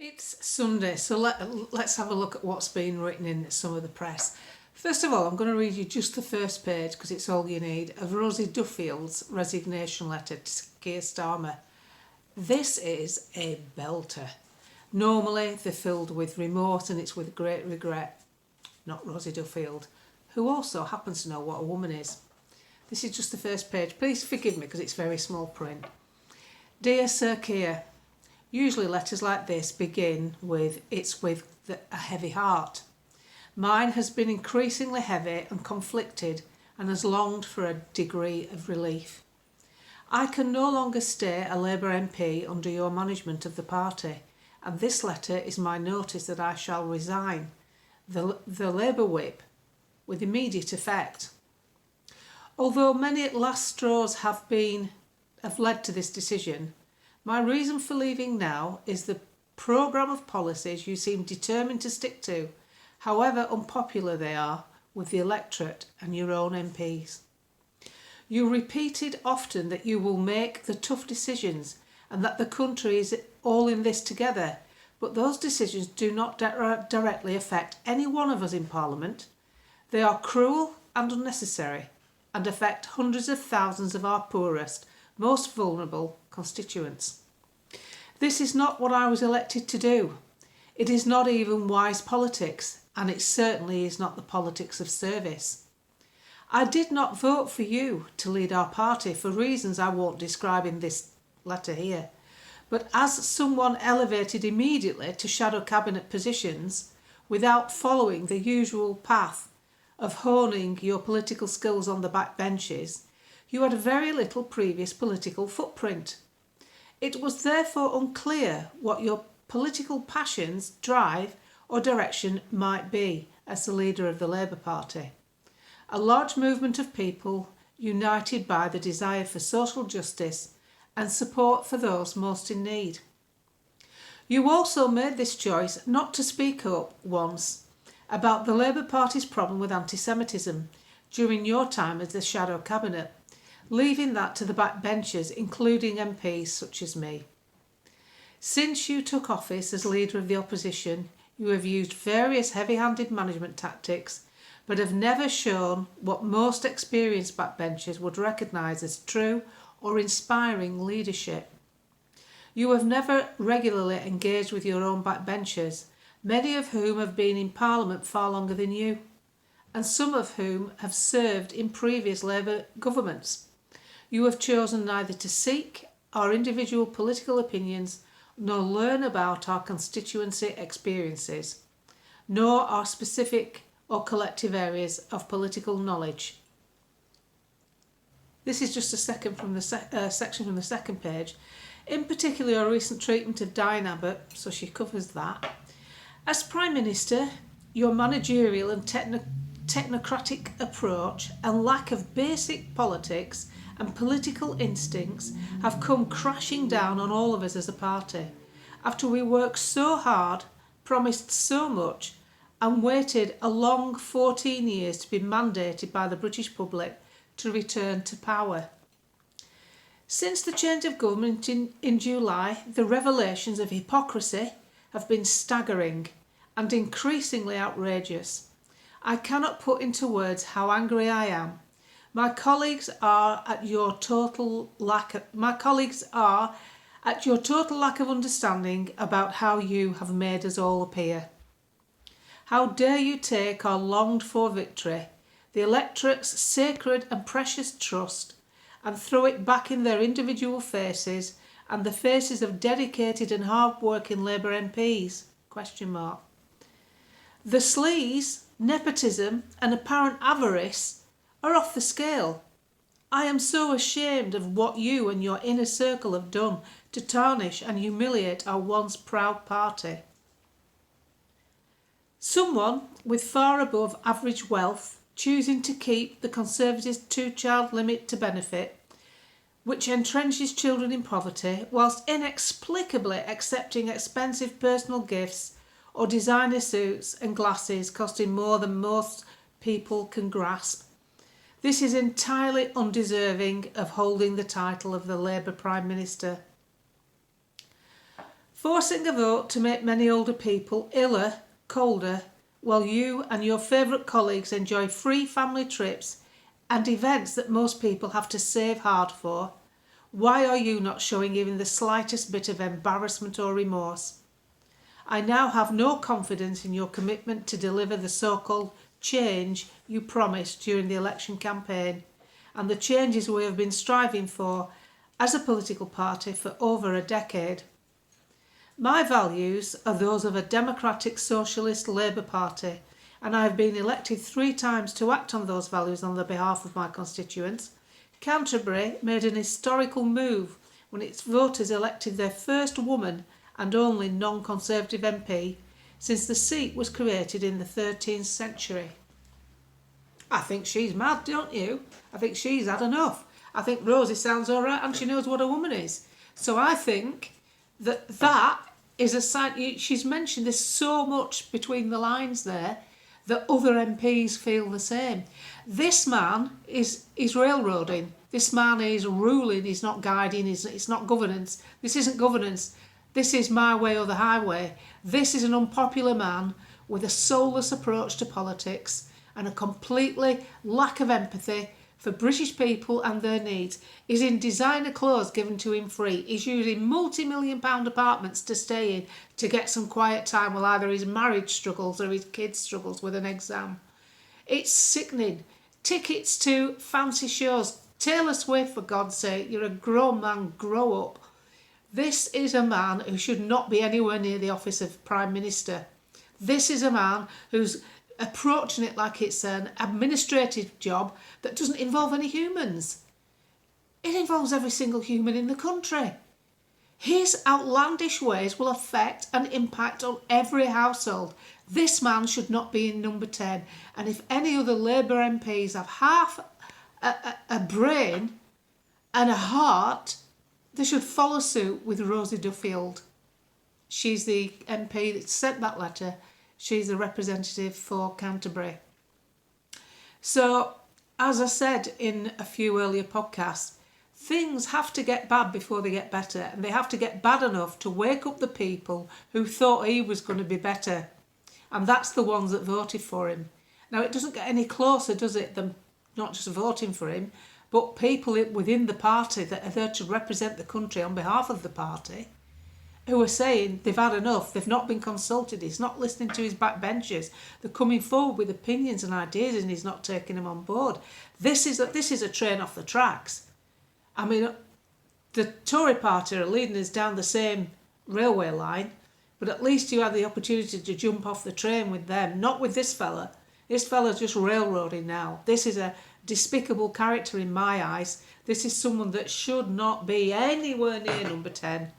It's Sunday, so let's have a look at what's been written in some of the press. First of all, I'm going to read you just the first page, because it's all you need, of Rosie Duffield's resignation letter to Keir Starmer. This is a belter. Normally they're filled with remorse and it's with great regret. Not Rosie Duffield, who also happens to know what a woman is. This is just the first page. Please forgive me because it's very small print. Dear Sir Keir, usually letters like this begin with "it's with a heavy heart." Mine has been increasingly heavy and conflicted and has longed for a degree of relief. I can no longer stay a Labour MP under your management of the party, and this letter is my notice that I shall resign the Labour whip with immediate effect. Although many last straws have led to this decision, my reason for leaving now is the programme of policies you seem determined to stick to, however unpopular they are with the electorate and your own MPs. You repeated often that you will make the tough decisions and that the country is all in this together, but those decisions do not directly affect any one of us in Parliament. They are cruel and unnecessary and affect hundreds of thousands of our poorest, most vulnerable constituents. This is not what I was elected to do. It is not even wise politics, and it certainly is not the politics of service. I did not vote for you to lead our party for reasons I won't describe in this letter here, but as someone elevated immediately to shadow cabinet positions without following the usual path of honing your political skills on the backbenches, you had very little previous political footprint. It was therefore unclear what your political passions, drive or direction might be as the leader of the Labour Party. A large movement of people united by the desire for social justice and support for those most in need. You also made this choice not to speak up once about the Labour Party's problem with anti-Semitism during your time as the shadow cabinet, leaving that to the backbenchers, including MPs such as me. Since you took office as leader of the opposition, you have used various heavy-handed management tactics, but have never shown what most experienced backbenchers would recognise as true or inspiring leadership. You have never regularly engaged with your own backbenchers, many of whom have been in Parliament far longer than you, and some of whom have served in previous Labour governments. You have chosen neither to seek our individual political opinions nor learn about our constituency experiences, nor our specific or collective areas of political knowledge. This is just a section from the second page. In particular, your recent treatment of Diane Abbott, so she covers that. As Prime Minister, your managerial and technocratic approach and lack of basic politics and political instincts have come crashing down on all of us as a party, after we worked so hard, promised so much, and waited a long 14 years to be mandated by the British public to return to power. Since the change of government in July, the revelations of hypocrisy have been staggering and increasingly outrageous. I cannot put into words how angry I am. My colleagues are at your total lack of understanding about how you have made us all appear. How dare you take our longed for victory, the electorate's sacred and precious trust, and throw it back in their individual faces and the faces of dedicated and hard-working Labour MPs? ? The sleaze, nepotism and apparent avarice are off the scale. I am so ashamed of what you and your inner circle have done to tarnish and humiliate our once proud party. Someone with far above average wealth choosing to keep the Conservatives' two-child limit to benefit, which entrenches children in poverty, whilst inexplicably accepting expensive personal gifts or designer suits and glasses costing more than most people can grasp. This is entirely undeserving of holding the title of the Labour Prime Minister. Forcing a vote to make many older people iller, colder, while you and your favourite colleagues enjoy free family trips and events that most people have to save hard for. Why are you not showing even the slightest bit of embarrassment or remorse? I now have no confidence in your commitment to deliver the so-called change you promised during the election campaign and the changes we have been striving for as a political party for over a decade. My values are those of a democratic socialist Labour Party, and I have been elected 3 times to act on those values on the behalf of my constituents. Canterbury made an historical move when its voters elected their first woman and only non-Conservative MP since the seat was created in the 13th century. I think she's mad, don't you? I think she's had enough. I think Rosie sounds all right and she knows what a woman is. So I think that is a sign. She's mentioned this so much between the lines there that other MPs feel the same. This man is railroading. This man is ruling. He's not guiding. It's not governance. This isn't governance. This is my way or the highway. This is an unpopular man with a soulless approach to politics and a completely lack of empathy for British people and their needs. He's in designer clothes given to him free. He's using multi-million-pound apartments to stay in to get some quiet time while either his marriage struggles or his kids struggles with an exam. It's sickening. Tickets to fancy shows. Taylor Swift, for God's sake, you're a grown man, grow up. This is a man who should not be anywhere near the office of Prime Minister. This is a man who's approaching it like it's an administrative job that doesn't involve any humans. It involves every single human in the country. His outlandish ways will affect and impact on every household. This man should not be in number 10. And if any other Labour MPs have half a brain and a heart, they should follow suit with Rosie Duffield. She's the MP that sent that letter. She's the representative for Canterbury. So, as I said in a few earlier podcasts, things have to get bad before they get better, and they have to get bad enough to wake up the people who thought he was going to be better. And that's the ones that voted for him. Now, it doesn't get any closer, does it, than not just voting for him, but people within the party that are there to represent the country on behalf of the party, who are saying they've had enough, they've not been consulted, he's not listening to his backbenchers, they're coming forward with opinions and ideas and he's not taking them on board. This is a train off the tracks. I mean, the Tory party are leading us down the same railway line, but at least you had the opportunity to jump off the train with them, not with this fella. This fella's just railroading now. This is a despicable character in my eyes. This is someone that should not be anywhere near number 10.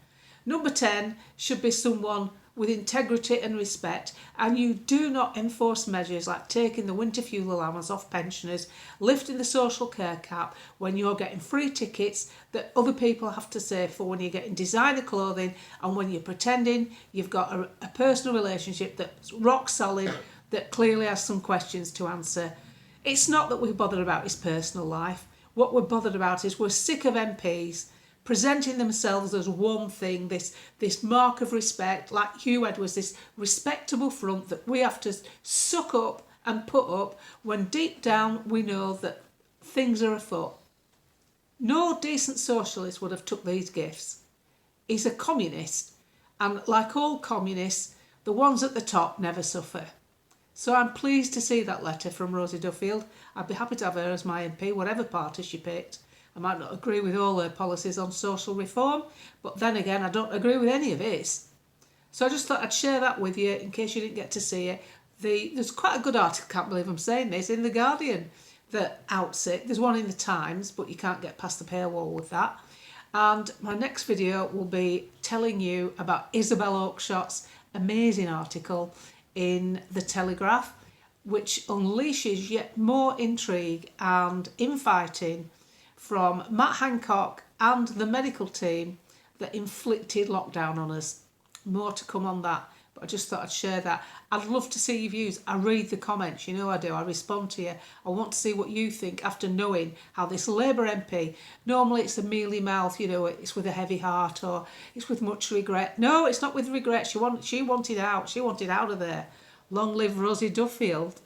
Number 10 should be someone with integrity and respect, and you do not enforce measures like taking the winter fuel allowance off pensioners, lifting the social care cap when you're getting free tickets that other people have to save for, when you're getting designer clothing, and when you're pretending you've got a personal relationship that's rock solid, that clearly has some questions to answer. It's not that we're bothered about his personal life. What we're bothered about is we're sick of MPs presenting themselves as one thing, this mark of respect, like Hugh Edwards, this respectable front that we have to suck up and put up when deep down we know that things are afoot. No decent socialist would have took these gifts. He's a communist, and like all communists, the ones at the top never suffer. So I'm pleased to see that letter from Rosie Duffield. I'd be happy to have her as my MP, whatever party she picked. I might not agree with all her policies on social reform, but then again, I don't agree with any of his. So I just thought I'd share that with you in case you didn't get to see it. There's quite a good article, can't believe I'm saying this, in The Guardian that outs it. There's one in The Times, but you can't get past the paywall with that. And my next video will be telling you about Isabel Oakeshott's amazing article in The Telegraph, which unleashes yet more intrigue and infighting from Matt Hancock and the medical team that inflicted lockdown on us. More to come on that. But I just thought I'd share that. I'd love to see your views. I read the comments, you know I do. I respond to you. I want to see what you think after knowing how this Labour MP, normally it's a mealy mouth, you know, it's with a heavy heart or it's with much regret. No, it's not with regret. She wanted out. She wanted out of there. Long live Rosie Duffield.